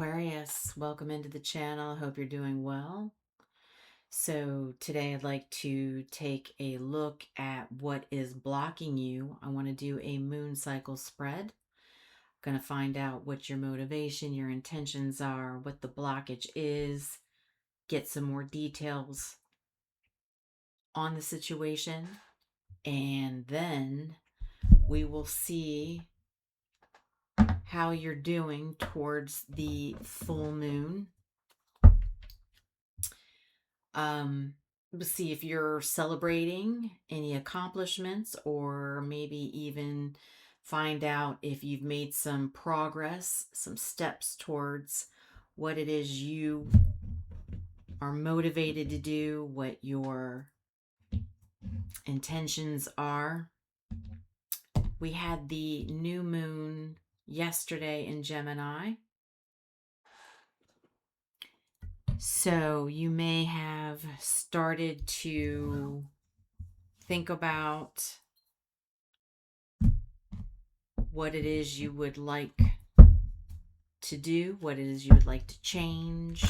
Aquarius, welcome into the channel. Hope you're doing well. So today I'd like to take a look at what is blocking you. I want to do a moon cycle spread. I'm going to find out what your motivation, your intentions are, what the blockage is, get some more details on the situation, and then we will see how you're doing towards the full moon. We'll see if you're celebrating any accomplishments, or maybe even find out if you've made some progress, some steps towards what it is you are motivated to do, what your intentions are. We had the new moon yesterday in Gemini. So you may have started to think about what it is you would like to do, what it is you would like to change,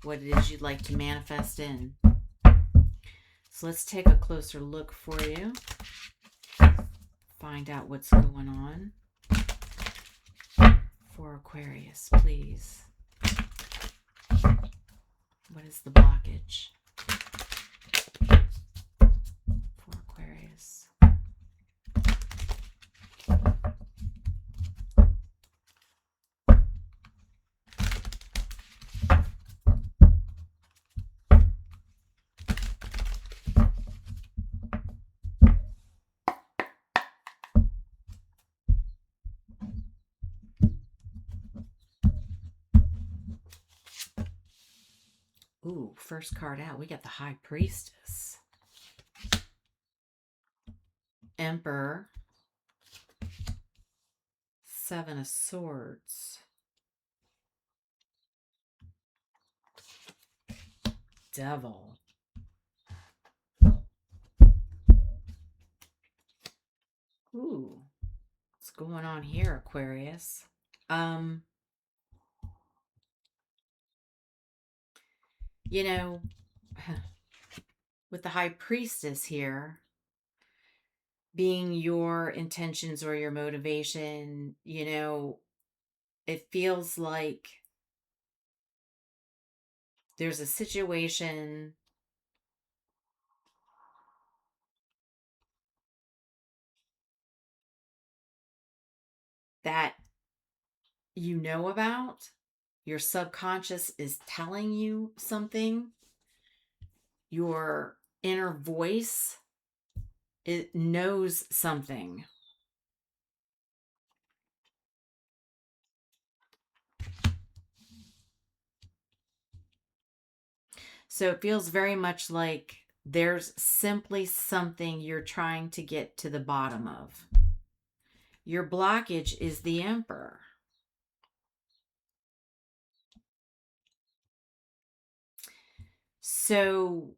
what it is you'd like to manifest in. So let's take a closer look for you, find out what's going on for Aquarius, please. What is the blockage for Aquarius? Ooh, first card out, we got the High Priestess. Emperor. Seven of Swords. Devil. Ooh, what's going on here, Aquarius? You know, with the High Priestess here being your intentions or your motivation, it feels like there's a situation that you know about. Your subconscious is telling you something. Your inner voice, it knows something. So it feels very much like there's simply something you're trying to get to the bottom of. Your blockage is the Emperor. So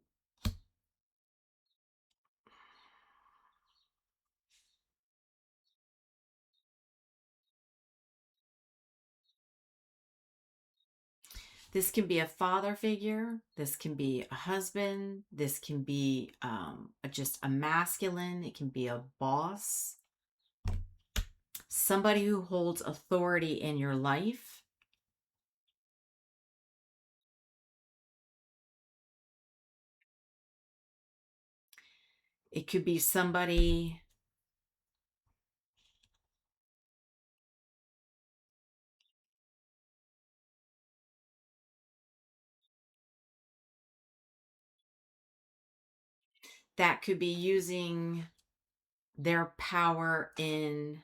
this can be a father figure. This can be a husband. This can be just a masculine. It can be a boss. Somebody who holds authority in your life. It could be somebody that could be using their power in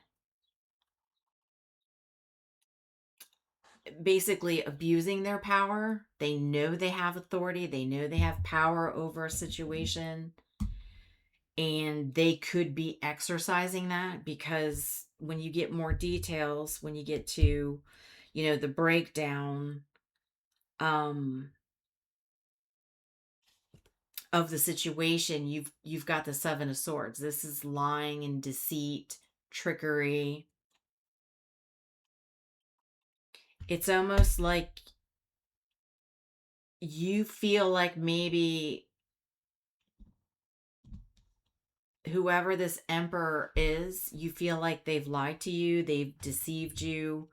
basically abusing their power. They know they have authority. They know they have power over a situation. And they could be exercising that, because when you get more details, when you get to, the breakdown of the situation, you've got the Seven of Swords. This is lying and deceit, trickery. It's almost like you feel like maybe whoever this emperor is, you feel like they've lied to you, they've deceived you.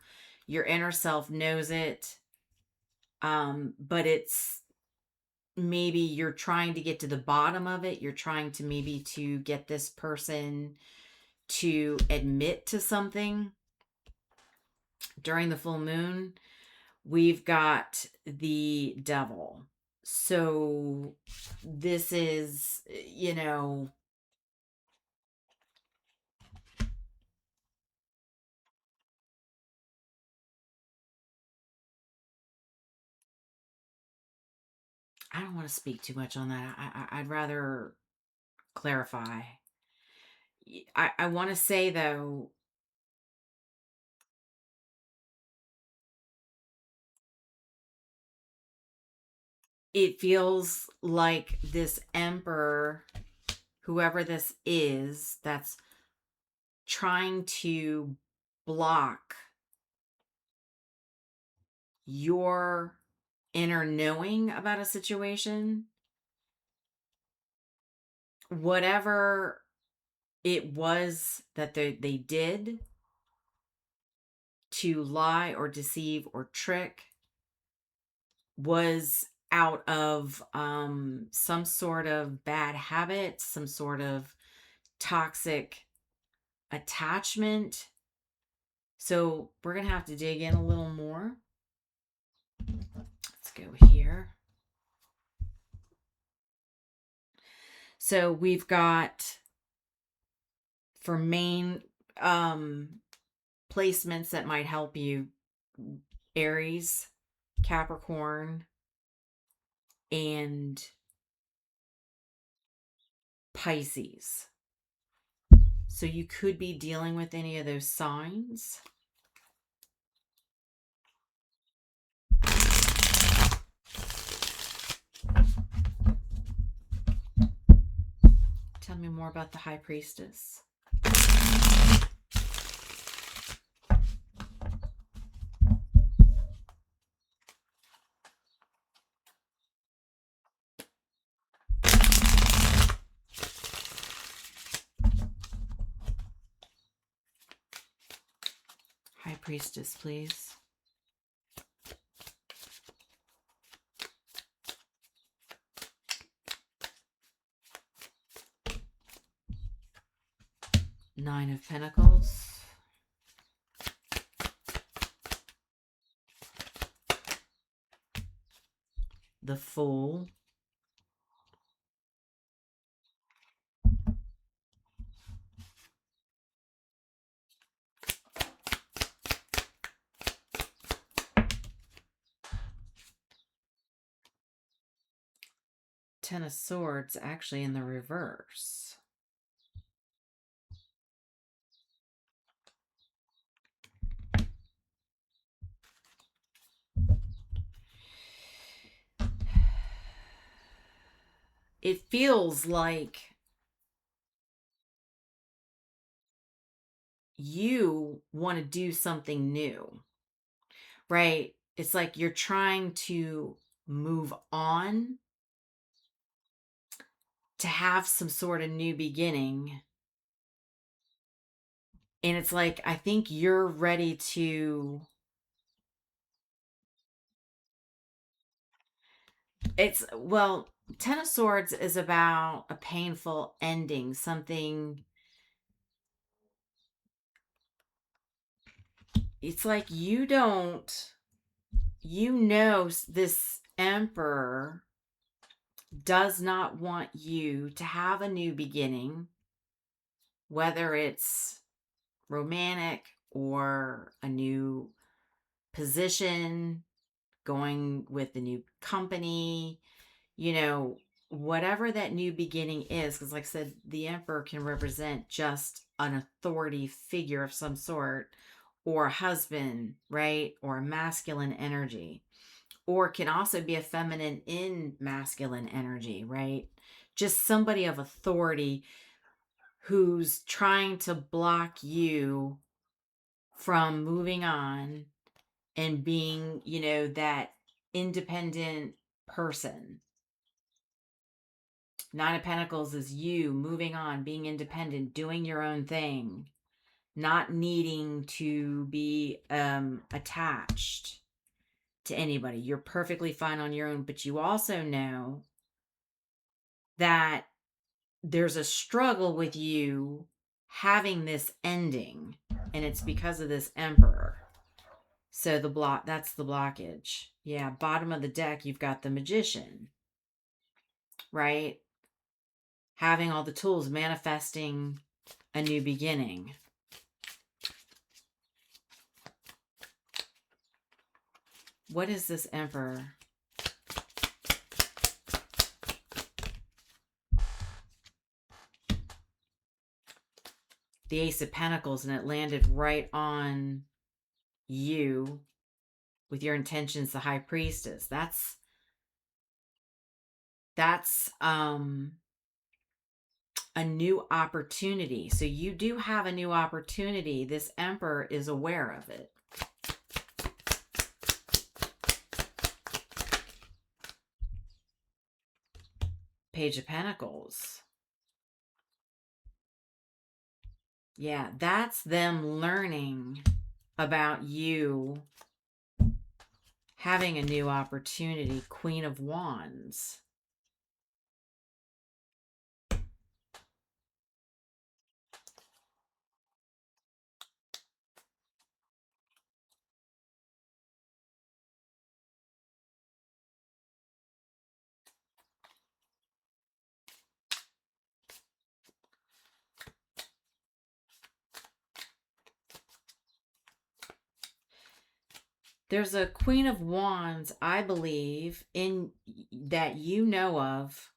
Your inner self knows it. But it's maybe you're trying to get to the bottom of it. You're trying to maybe to get this person to admit to something. During the full moon, we've got the devil. So this is, I don't want to speak too much on that. I'd rather clarify. I want to say, though, it feels like this emperor, whoever this is, that's trying to block your inner knowing about a situation, whatever it was that they did to lie or deceive or trick, was out of some sort of bad habit, some sort of toxic attachment. So we're going to have to dig in a little more. Let's go here. So we've got, for main placements that might help you, Aries, Capricorn, and Pisces. So you could be dealing with any of those signs. Tell me more about the High Priestess. High Priestess, please. Nine of Pentacles. The Fool. Ten of Swords actually in the reverse. It feels like you want to do something new, right? It's like you're trying to move on, to have some sort of new beginning. And it's like, I think you're ready to, well, Ten of Swords is about a painful ending, something. It's like this emperor does not want you to have a new beginning, whether it's romantic or a new position, going with a new company, whatever that new beginning is. Because, like I said, the emperor can represent just an authority figure of some sort, or a husband, right? Or a masculine energy. Or can also be a feminine in masculine energy, right? Just somebody of authority who's trying to block you from moving on and being, you know, that independent person. Nine of Pentacles is you moving on, being independent, doing your own thing, not needing to be attached to anybody. You're perfectly fine on your own, but you also know that there's a struggle with you having this ending, and it's because of this Emperor. So that's the blockage. Yeah, bottom of the deck, you've got the Magician, right? Having all the tools, manifesting a new beginning. What is this Emperor? The Ace of Pentacles, and it landed right on you with your intentions, the High Priestess. That's a new opportunity. So you do have a new opportunity. This Emperor is aware of it. Page of Pentacles. Yeah, that's them learning about you having a new opportunity. Queen of Wands. There's a Queen of Wands, I believe, in that you know of,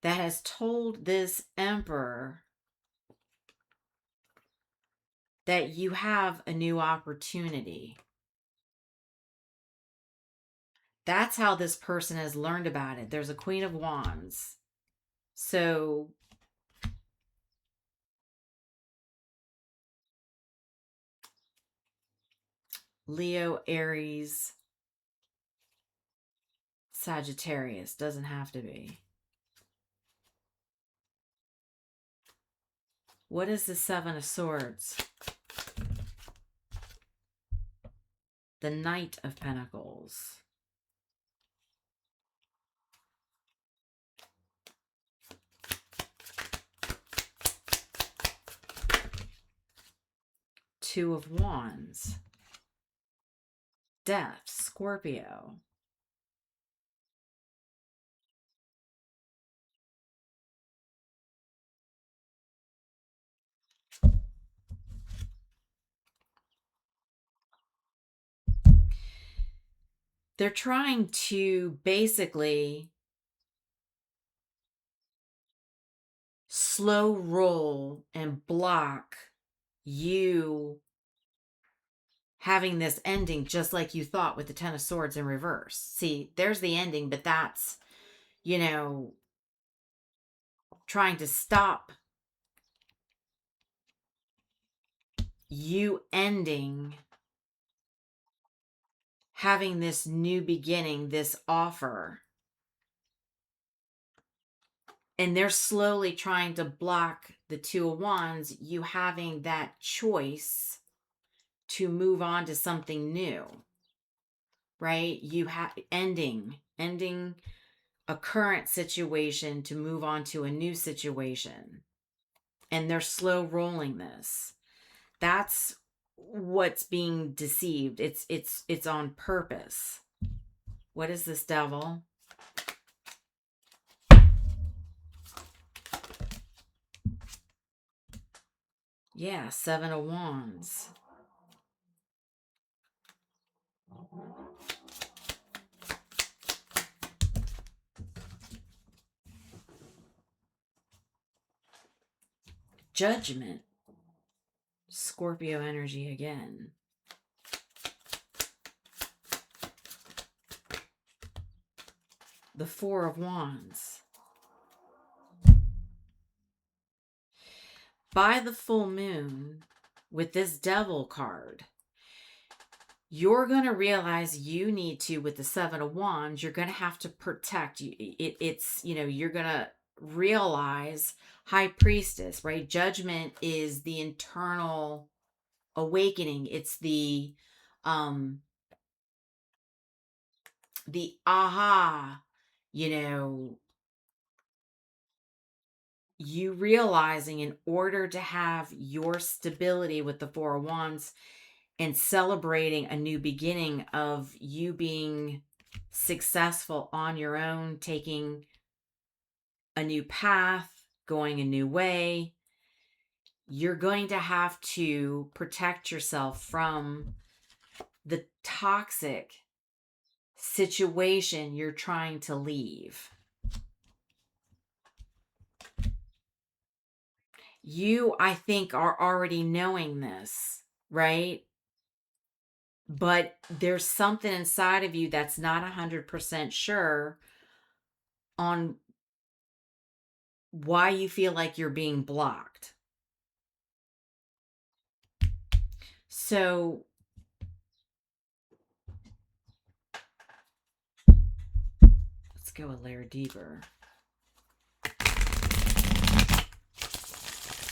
that has told this Emperor that you have a new opportunity. That's how this person has learned about it. There's a Queen of Wands. So Leo, Aries, Sagittarius. Doesn't have to be. What is the Seven of Swords? The Knight of Pentacles. Two of Wands. Death, Scorpio. They're trying to basically slow roll and block you having this ending just like you thought with the Ten of Swords in reverse. See, there's the ending, but that's, you know, trying to stop you ending, having this new beginning, this offer. And they're slowly trying to block the Two of Wands, you having that choice to move on to something new, right? You have ending a current situation to move on to a new situation. And they're slow rolling this. That's what's being deceived. It's on purpose. What is this, Devil? Yeah, Seven of Wands. Judgment. Scorpio energy again. The Four of Wands. By the full moon, with this Devil card, you're going to realize you need to, with the Seven of Wands, you're going to have to protect you. It's, you're going to realize High Priestess, right? Judgment is the internal awakening. It's um the aha, you know, you realizing in order to have your stability with the Four of Wands and celebrating a new beginning of you being successful on your own, taking a new path, going a new way, you're going to have to protect yourself from the toxic situation you're trying to leave. You, I think, are already knowing this, right? But there's something inside of you that's not 100% sure on why you feel like you're being blocked. So let's go a layer deeper.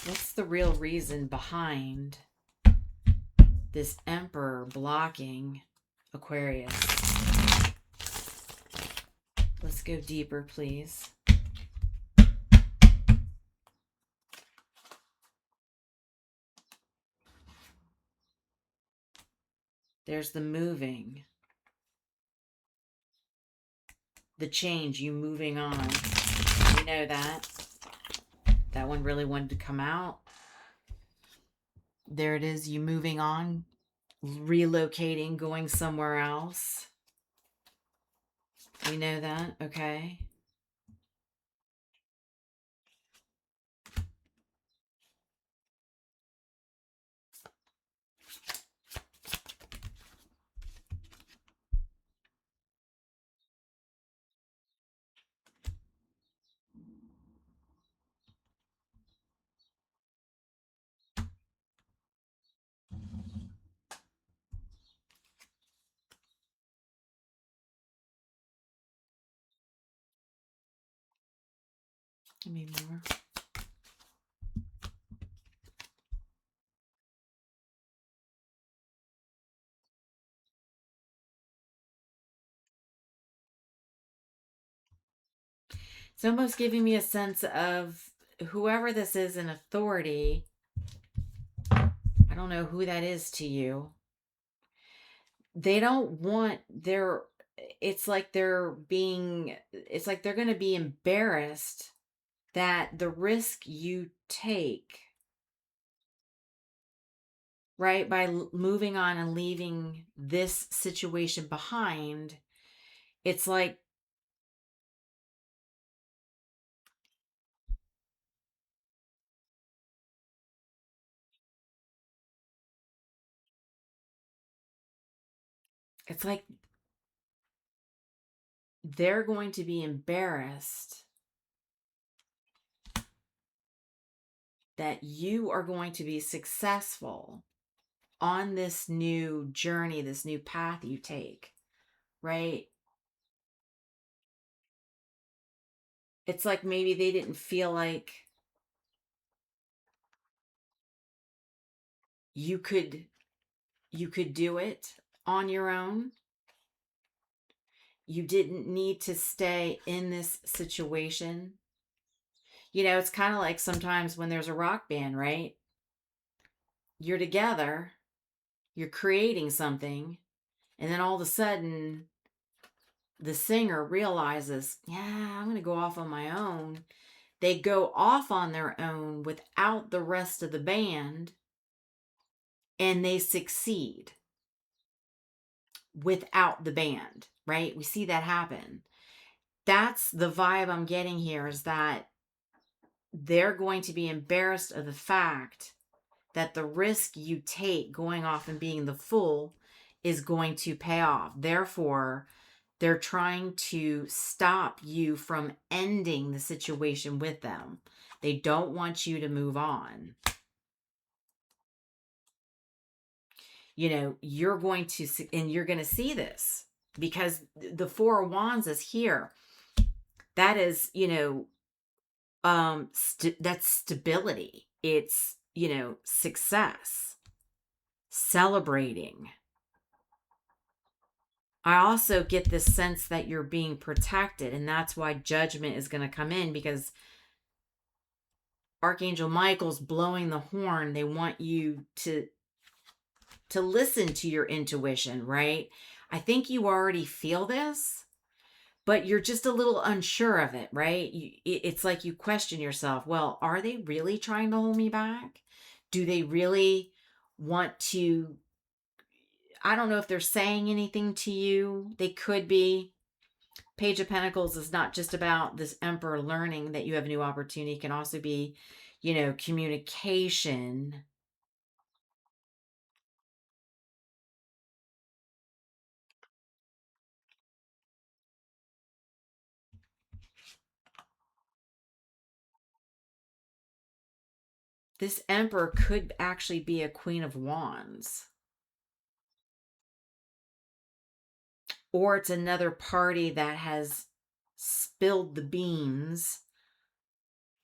What's the real reason behind this Emperor blocking Aquarius? Let's go deeper, please. There's the moving, the change, you moving on. You know that. That one really wanted to come out. There it is, you moving on, relocating, going somewhere else. We know that, okay. Give me more. It's almost giving me a sense of whoever this is in authority. I don't know who that is to you. They don't want their, it's like they're being, it's like they're going to be embarrassed that the risk you take, right, by moving on and leaving this situation behind, it's like it's like they're going to be embarrassed that you are going to be successful on this new journey, this new path you take, right? It's like maybe they didn't feel like you could do it on your own. You didn't need to stay in this situation. It's kind of like sometimes when there's a rock band, right? You're together, you're creating something, and then all of a sudden the singer realizes, yeah, I'm going to go off on my own. They go off on their own without the rest of the band, and they succeed without the band, right? We see that happen. That's the vibe I'm getting here, is that they're going to be embarrassed of the fact that the risk you take going off and being the fool is going to pay off. Therefore, they're trying to stop you from ending the situation with them. They don't want you to move on. you're going to see, and you're going to see this because the Four of Wands is here. That is, that's stability. It's, success, celebrating. I also get this sense that you're being protected, and that's why judgment is going to come in, because Archangel Michael's blowing the horn. They want you to listen to your intuition, right? I think you already feel this, but you're just a little unsure of it, right? It's like you question yourself, well, are they really trying to hold me back? Do they really want to? I don't know if they're saying anything to you. They could be. Page of Pentacles is not just about this Emperor learning that you have a new opportunity. It can also be, communication. This Emperor could actually be a Queen of Wands. Or it's another party that has spilled the beans.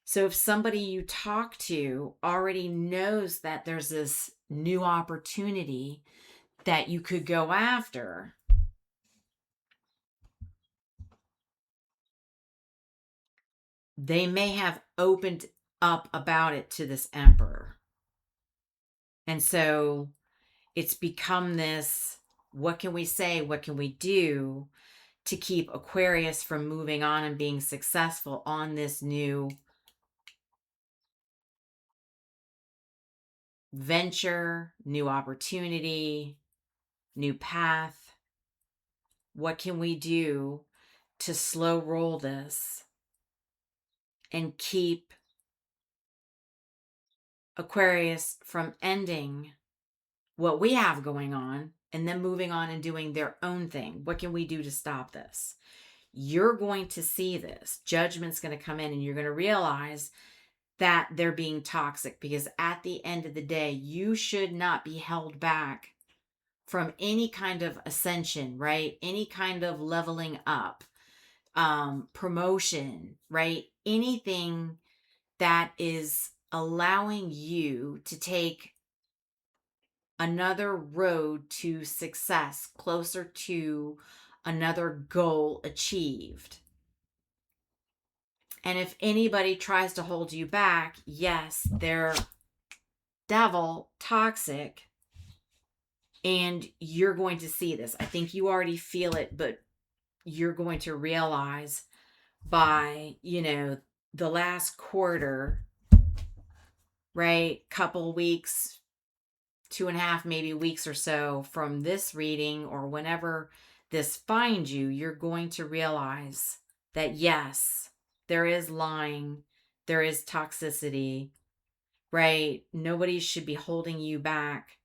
So if somebody you talk to already knows that there's this new opportunity that you could go after, they may have opened up about it to this Emperor. And so it's become this, what can we say? What can we do to keep Aquarius from moving on and being successful on this new venture, new opportunity, new path? What can we do to slow roll this and keep Aquarius from ending what we have going on and then moving on and doing their own thing? What can we do to stop this? You're going to see this. Judgment's going to come in, and you're going to realize that they're being toxic, because at the end of the day, you should not be held back from any kind of ascension, right? Any kind of leveling up, promotion, right? Anything that is allowing you to take another road to success, closer to another goal achieved. And if anybody tries to hold you back, yes, they're devil, toxic, and you're going to see this. I think you already feel it, but you're going to realize by, the last quarter, right? Couple weeks, 2.5 maybe weeks or so from this reading, or whenever this finds you, you're going to realize that yes, there is lying, there is toxicity, right? Nobody should be holding you back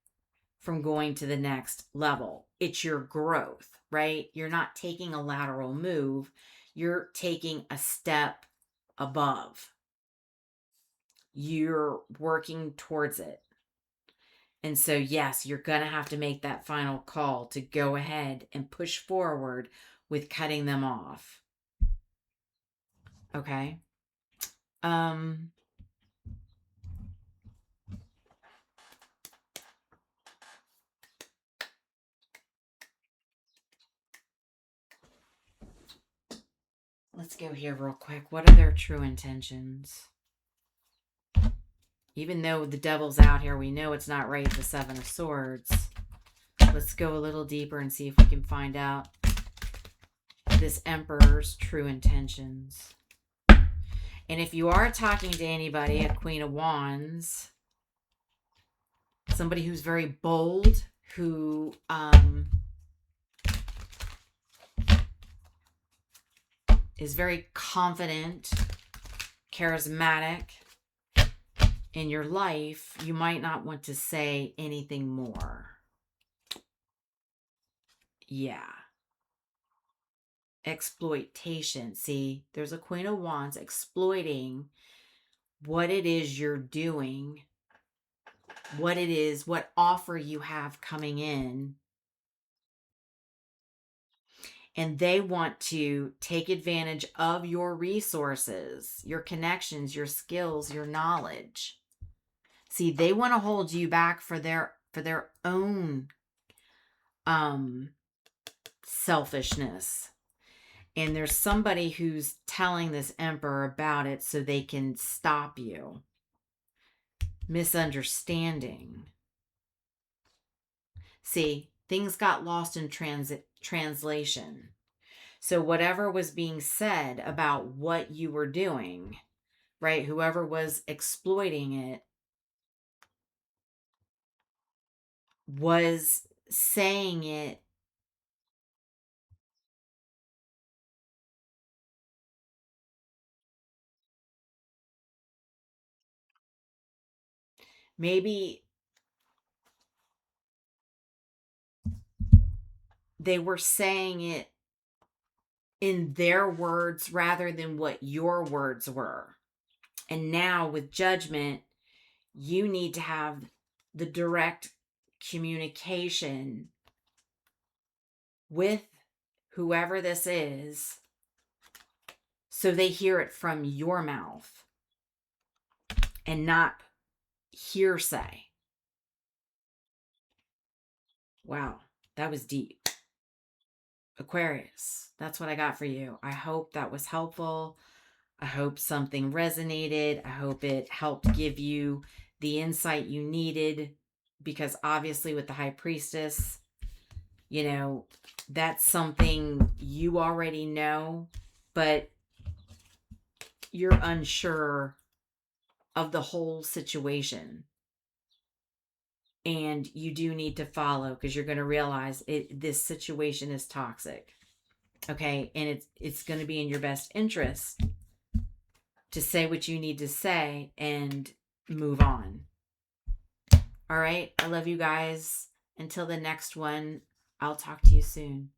from going to the next level. It's your growth, right? You're not taking a lateral move, you're taking a step above. You're working towards it. And so, yes, you're going to have to make that final call to go ahead and push forward with cutting them off. Okay. Let's go here real quick. What are their true intentions? Even though the devil's out here, we know it's not right, the Seven of Swords. Let's go a little deeper and see if we can find out this Emperor's true intentions. And if you are talking to anybody, a Queen of Wands, somebody who's very bold, who is very confident, charismatic in your life, you might not want to say anything more. Yeah. Exploitation. See, there's a Queen of Wands exploiting what it is you're doing what it is, what offer you have coming in. And they want to take advantage of your resources, your connections, your skills, your knowledge. See, they want to hold you back for their own selfishness. And there's somebody who's telling this emperor about it so they can stop you. Misunderstanding. See, things got lost in translation. So whatever was being said about what you were doing, right? Whoever was exploiting it was saying it maybe they were saying it in their words rather than what your words were. And now with judgment, you need to have the direct communication with whoever this is so they hear it from your mouth and not hearsay. Wow, that was deep. Aquarius, that's what I got for you. I hope that was helpful. I hope something resonated. I hope it helped give you the insight you needed, because obviously with the High Priestess, you know, that's something you already know, but you're unsure of the whole situation. And you do need to follow, because you're going to realize this situation is toxic. Okay? And it's going to be in your best interest to say what you need to say and move on. All right? I love you guys. Until the next one, I'll talk to you soon.